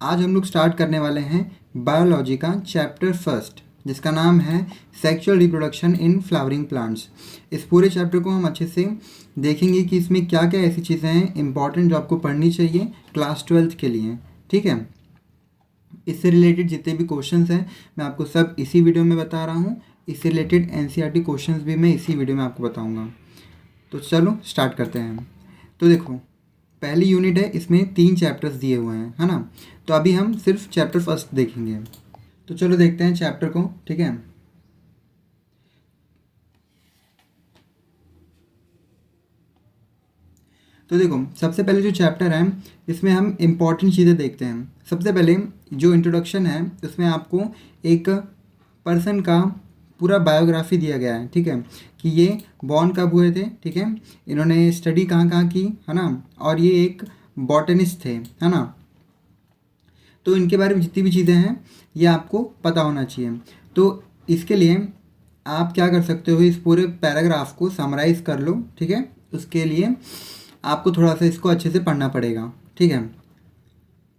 आज हम लोग स्टार्ट करने वाले हैं बायोलॉजी का चैप्टर फर्स्ट, जिसका नाम है sexual reproduction in flowering plants. इस पूरे चैप्टर को हम अच्छे से देखेंगे कि इसमें क्या क्या ऐसी चीज़ें हैं इंपॉर्टेंट जो आपको पढ़नी चाहिए क्लास 12th के लिए। ठीक है, इससे रिलेटेड जितने भी क्वेश्चंस हैं मैं आपको सब इसी वीडियो में बता रहा हूँ। इससे रिलेटेड एनसीईआरटी क्वेश्चंस भी मैं इसी वीडियो में आपको बताऊँगा। तो चलो स्टार्ट करते हैं। तो देखो, पहली यूनिट है, इसमें 3 चैप्टर्स दिए हुए हैं, है ना। तो अभी हम सिर्फ चैप्टर फर्स्ट देखेंगे। तो चलो देखते हैं चैप्टर को। ठीक है, तो देखो सबसे पहले जो चैप्टर है इसमें हम इम्पॉर्टेंट चीज़ें देखते हैं। सबसे पहले जो इंट्रोडक्शन है उसमें आपको एक पर्सन का पूरा बायोग्राफी दिया गया है। ठीक है, कि ये बॉर्न कब हुए थे, ठीक है, इन्होंने स्टडी कहाँ कहाँ की, है ना, और ये एक बॉटनिस्ट थे, है ना। तो इनके बारे में जितनी भी चीज़ें हैं ये आपको पता होना चाहिए। तो इसके लिए आप क्या कर सकते हो, इस पूरे पैराग्राफ को समराइज़ कर लो। ठीक है, उसके लिए आपको थोड़ा सा इसको अच्छे से पढ़ना पड़ेगा। ठीक है,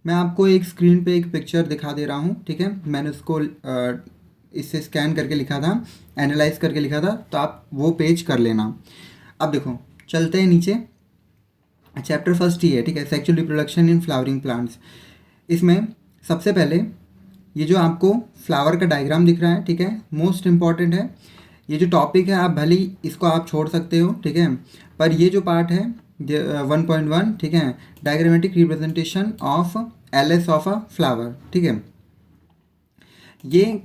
मैं आपको एक स्क्रीन पे एक पिक्चर दिखा दे रहा हूँ। ठीक है, मैंने उसको इससे स्कैन करके लिखा था, एनालाइज करके लिखा था, तो आप वो पेज कर लेना। अब देखो चलते हैं नीचे। चैप्टर फर्स्ट ही है, ठीक है, sexual reproduction in flowering plants. इसमें सबसे पहले ये जो आपको फ्लावर का डायग्राम दिख रहा है, ठीक है, मोस्ट इम्पॉर्टेंट है। ये जो टॉपिक है आप भले ही इसको आप छोड़ सकते हो, ठीक है, पर ये जो पार्ट है 1.1, ठीक है, diagrammatic representation of LS of a flower, ठीक है, ये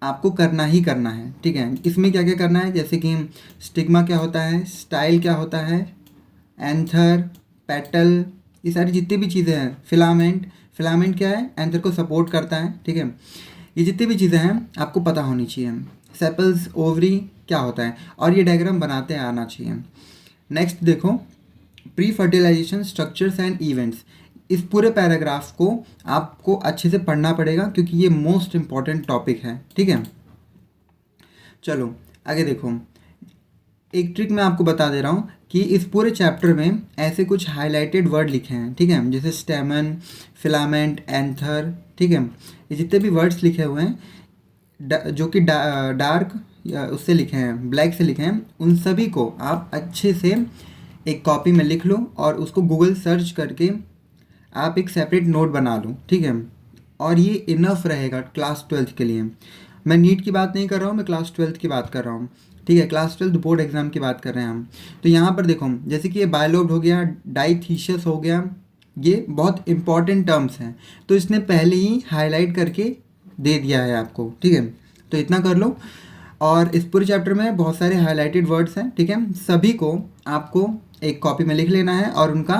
आपको करना ही करना है। ठीक है, इसमें क्या क्या करना है, जैसे कि स्टिग्मा क्या होता है, स्टाइल क्या होता है, एंथर, पेटल, ये सारी जितनी भी चीज़ें हैं, फिलामेंट, फिलामेंट क्या है, एंथर को सपोर्ट करता है। ठीक है, ये जितनी भी चीज़ें हैं आपको पता होनी चाहिए। सेपल्स, ओवरी क्या होता है, और ये डायग्राम बनाते आना चाहिए। नेक्स्ट देखो, pre fertilization structures and events. इस पूरे पैराग्राफ को आपको अच्छे से पढ़ना पड़ेगा क्योंकि ये मोस्ट इम्पॉर्टेंट टॉपिक है। ठीक है, चलो आगे देखो। एक ट्रिक मैं आपको बता दे रहा हूँ कि इस पूरे चैप्टर में ऐसे कुछ हाईलाइटेड वर्ड लिखे हैं, ठीक है, जैसे स्टेमन, फिलामेंट, एंथर, ठीक है, ये जितने भी वर्ड्स लिखे हुए हैं जो कि डार्क उससे लिखे हैं, ब्लैक से लिखे हैं, उन सभी को आप अच्छे से एक कॉपी में लिख लो और उसको गूगल सर्च करके आप एक सेपरेट नोट बना लो। ठीक है, और ये इनफ रहेगा क्लास 12th के लिए। मैं नीट की बात नहीं कर रहा हूँ, मैं क्लास 12th की बात कर रहा हूँ। ठीक है, क्लास 12th बोर्ड एग्जाम की बात कर रहे हैं हम। तो यहाँ पर देखो, जैसे कि ये बायलोब्ड हो गया, डाइथीशियस हो गया, ये बहुत इंपॉर्टेंट टर्म्स हैं, तो इसने पहले ही हाईलाइट करके दे दिया है आपको। ठीक है, तो इतना कर लो। और इस पूरे चैप्टर में बहुत सारे हाईलाइटेड वर्ड्स हैं, ठीक है, सभी को आपको एक कॉपी में लिख लेना है और उनका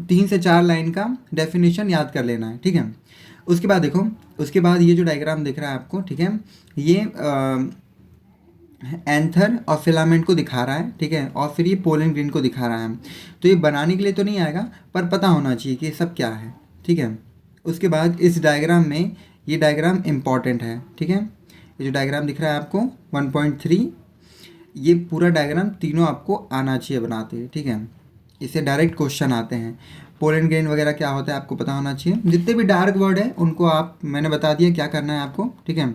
3 से 4 लाइन का डेफिनेशन याद कर लेना है। ठीक है, उसके बाद देखो, उसके बाद ये जो डायग्राम दिख रहा है आपको, ठीक है, ये एंथर और फिलामेंट को दिखा रहा है। ठीक है, और फिर ये पोलन ग्रेन को दिखा रहा है। तो ये बनाने के लिए तो नहीं आएगा, पर पता होना चाहिए कि ये सब क्या है। ठीक है, उसके बाद इस डायग्राम में ये डायग्राम इम्पॉर्टेंट है। ठीक है, ये जो डायग्राम दिख रहा है आपको 1.3, ये पूरा डायग्राम तीनों आपको आना चाहिए बनाते। ठीक है, इससे डायरेक्ट क्वेश्चन आते हैं। पोलन ग्रेन वगैरह क्या होता है आपको पता होना चाहिए। जितने भी डार्क वर्ड है उनको आप, मैंने बता दिया क्या करना है आपको। ठीक है,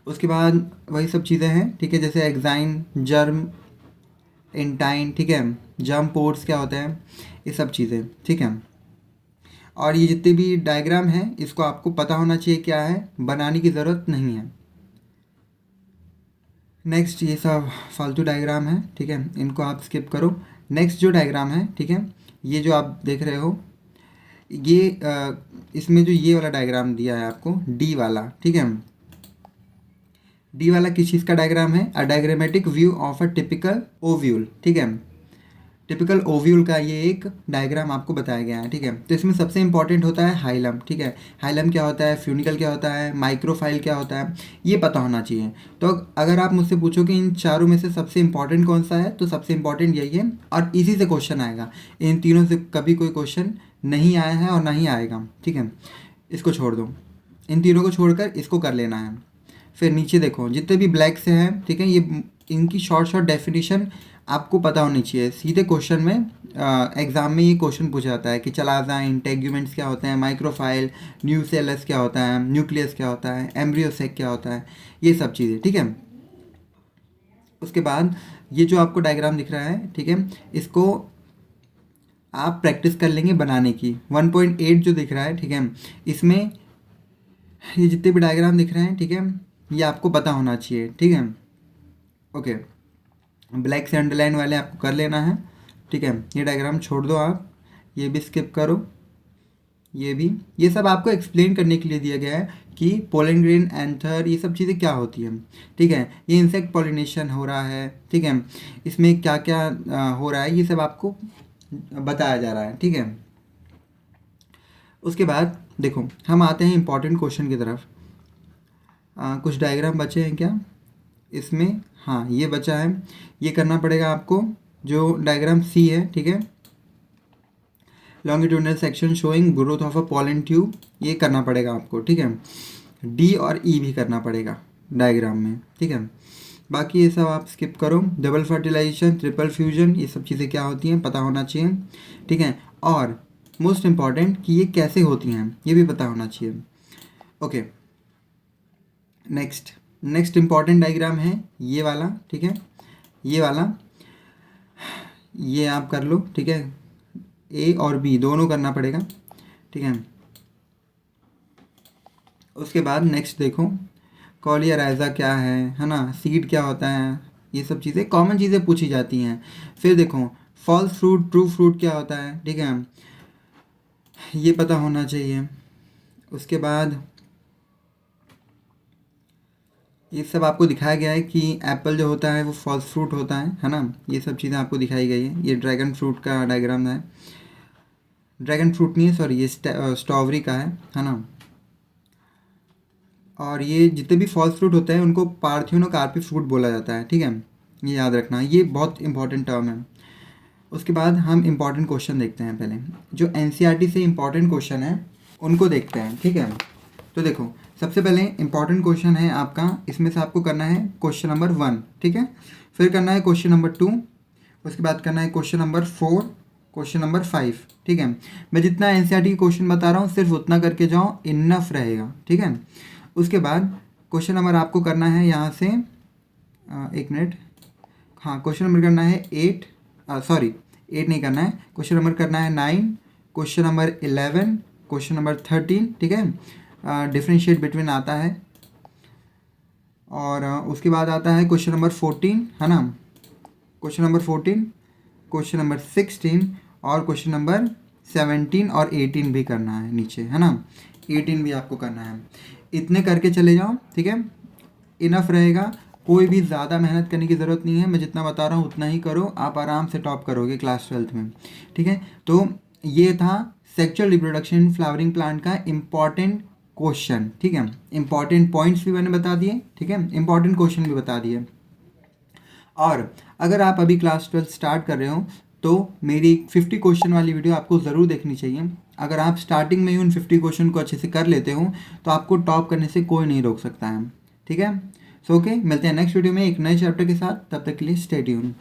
उसके बाद वही सब चीज़ें हैं, ठीक है, जैसे एग्जाइन, जर्म, इंटाइन, ठीक है, जर्म पोर्स क्या होते हैं, ये सब चीज़ें। ठीक है, और ये जितने भी डायग्राम हैं इसको आपको पता होना चाहिए क्या है, बनाने की ज़रूरत नहीं है। नेक्स्ट, ये सब फालतू डायग्राम है, ठीक है, इनको आप स्किप करो। नेक्स्ट जो डायग्राम है, ठीक है, ये जो आप देख रहे हो, ये इसमें जो ये वाला डायग्राम दिया है आपको, डी वाला, ठीक है, डी वाला किस चीज़ का डायग्राम है, a diagrammatic view of a typical ovule. ठीक है, टिपिकल ओव्यूल का ये एक डायग्राम आपको बताया गया है। ठीक है, तो इसमें सबसे इंपॉर्टेंट होता है हाइलम। ठीक है, हाइलम क्या होता है, फ्यूनिकल क्या होता है, माइक्रोफाइल क्या होता है, ये पता होना चाहिए। तो अगर आप मुझसे पूछो कि इन चारों में से सबसे इंपॉर्टेंट कौन सा है, तो सबसे इंपॉर्टेंट यही है, और इसी से क्वेश्चन आएगा। इन तीनों से कभी कोई क्वेश्चन नहीं आया है और ना ही आएगा। ठीक है, इसको छोड़ दो, इन तीनों को छोड़कर इसको कर लेना है। फिर नीचे देखो, जितने भी ब्लैक से हैं, ठीक है, ये इनकी शॉर्ट शॉर्ट डेफिनेशन आपको पता होनी चाहिए। सीधे क्वेश्चन में एग्ज़ाम में ये क्वेश्चन पूछा जाता है कि चलाज़ाइन, टेग्यूमेंट्स क्या होते हैं, माइक्रोफाइल, न्यूसेलस क्या होता है, न्यूक्लियस क्या होता है, एम्ब्रियोसेक क्या होता है, ये सब चीज़ें, ठीक है। उसके बाद ये जो आपको डायग्राम दिख रहा है, ठीक है, इसको आप प्रैक्टिस कर लेंगे बनाने की। 1.8 जो दिख रहा है, ठीक है, इसमें ये जितने भी डायग्राम दिख रहे हैं, ठीक है, ये आपको पता होना चाहिए, ठीक है। ओके, ब्लैक से अंडरलाइन वाले आपको कर लेना है, ठीक है। ये डायग्राम छोड़ दो आप, ये भी स्किप करो, ये भी। ये सब आपको एक्सप्लेन करने के लिए दिया गया है कि पोलन ग्रेन, एंथर, ये सब चीज़ें क्या होती हैं, ठीक है। ये इंसेक्ट पॉलिनेशन हो रहा है, ठीक है, इसमें क्या क्या हो रहा है, ये सब आपको बताया जा रहा है, ठीक है। उसके बाद देखो हम आते हैं इंपॉर्टेंट क्वेश्चन की तरफ। कुछ डायग्राम बचे हैं क्या इसमें? हाँ, ये बचा है, ये करना पड़ेगा आपको। जो डायग्राम सी है, ठीक है, longitudinal section showing growth of a pollen tube, ये करना पड़ेगा आपको, ठीक है। डी और ई भी करना पड़ेगा डायग्राम में, ठीक है। बाकी ये सब आप स्किप करो। डबल फर्टिलाइजेशन, ट्रिपल फ्यूजन, ये सब चीज़ें क्या होती हैं पता होना चाहिए, ठीक है। और मोस्ट इम्पॉर्टेंट कि ये कैसे होती हैं ये भी पता होना चाहिए। ओके, नेक्स्ट इम्पॉर्टेंट डायग्राम है ये वाला, ठीक है, ये वाला, ये आप कर लो, ठीक है। ए और बी दोनों करना पड़ेगा, ठीक है। उसके बाद नेक्स्ट देखो, कॉलियराइजा क्या है ना, सीड क्या होता है, ये सब चीज़ें कॉमन चीज़ें पूछी जाती हैं। फिर देखो फॉल्स फ्रूट, ट्रू फ्रूट क्या होता है, ठीक है, ये पता होना चाहिए। उसके बाद ये सब आपको दिखाया गया है कि एप्पल जो होता है वो फॉल्स फ्रूट होता है ना, ये सब चीज़ें आपको दिखाई गई है। ये ड्रैगन फ्रूट का डायग्राम है, ड्रैगन फ्रूट नहीं है सॉरी, ये स्ट्रॉबेरी का है ना। और ये जितने भी फॉल्स फ्रूट होते हैं उनको पार्थियोनोकार्पी फ्रूट बोला जाता है, ठीक है, ये याद रखना, ये बहुत इंपॉर्टेंट टर्म है। उसके बाद हम इम्पॉर्टेंट क्वेश्चन देखते हैं। पहले जो एनसीईआरटी से इम्पॉर्टेंट क्वेश्चन है उनको देखते हैं, ठीक है। तो देखो सबसे पहले इम्पॉर्टेंट क्वेश्चन है आपका, इसमें से आपको करना है क्वेश्चन नंबर 1, ठीक है, फिर करना है क्वेश्चन नंबर 2, उसके बाद करना है क्वेश्चन नंबर 4, क्वेश्चन नंबर 5, ठीक है। मैं जितना एनसीईआरटी क्वेश्चन बता रहा हूँ सिर्फ उतना करके जाओ, इनफ रहेगा, ठीक है। उसके बाद क्वेश्चन नंबर आपको करना है यहाँ से, एक मिनट, हाँ, क्वेश्चन नंबर करना है 8, सॉरी 8 नहीं करना है, क्वेश्चन नंबर करना है 9, क्वेश्चन नंबर 11, क्वेश्चन नंबर 13, ठीक है, डिफरेंशिएट बिटवीन आता है। और उसके बाद आता है क्वेश्चन नंबर 14, है ना, क्वेश्चन नंबर 14, क्वेश्चन नंबर 16 और क्वेश्चन नंबर 17 और 18 भी करना है नीचे, है ना, 18 भी आपको करना है। इतने करके चले जाओ, ठीक है, इनफ रहेगा। कोई भी ज़्यादा मेहनत करने की ज़रूरत नहीं है, मैं जितना बता रहा हूँ उतना ही करो, आप आराम से टॉप करोगे क्लास 12th में, ठीक है। तो ये था सेक्सुअल रिप्रोडक्शन फ्लावरिंग प्लांट का इम्पॉर्टेंट क्वेश्चन, ठीक है। इंपॉर्टेंट पॉइंट्स भी मैंने बता दिए, ठीक है, इंपॉर्टेंट क्वेश्चन भी बता दिए। और अगर आप अभी क्लास 12 स्टार्ट कर रहे हो तो मेरी 50 क्वेश्चन वाली वीडियो आपको ज़रूर देखनी चाहिए। अगर आप स्टार्टिंग में ही उन 50 क्वेश्चन को अच्छे से कर लेते हो तो आपको टॉप करने से कोई नहीं रोक सकता है, ठीक है। सो ओके, मिलते हैं नेक्स्ट वीडियो में एक नए चैप्टर के साथ, तब तक के लिए स्टे ट्यून्ड।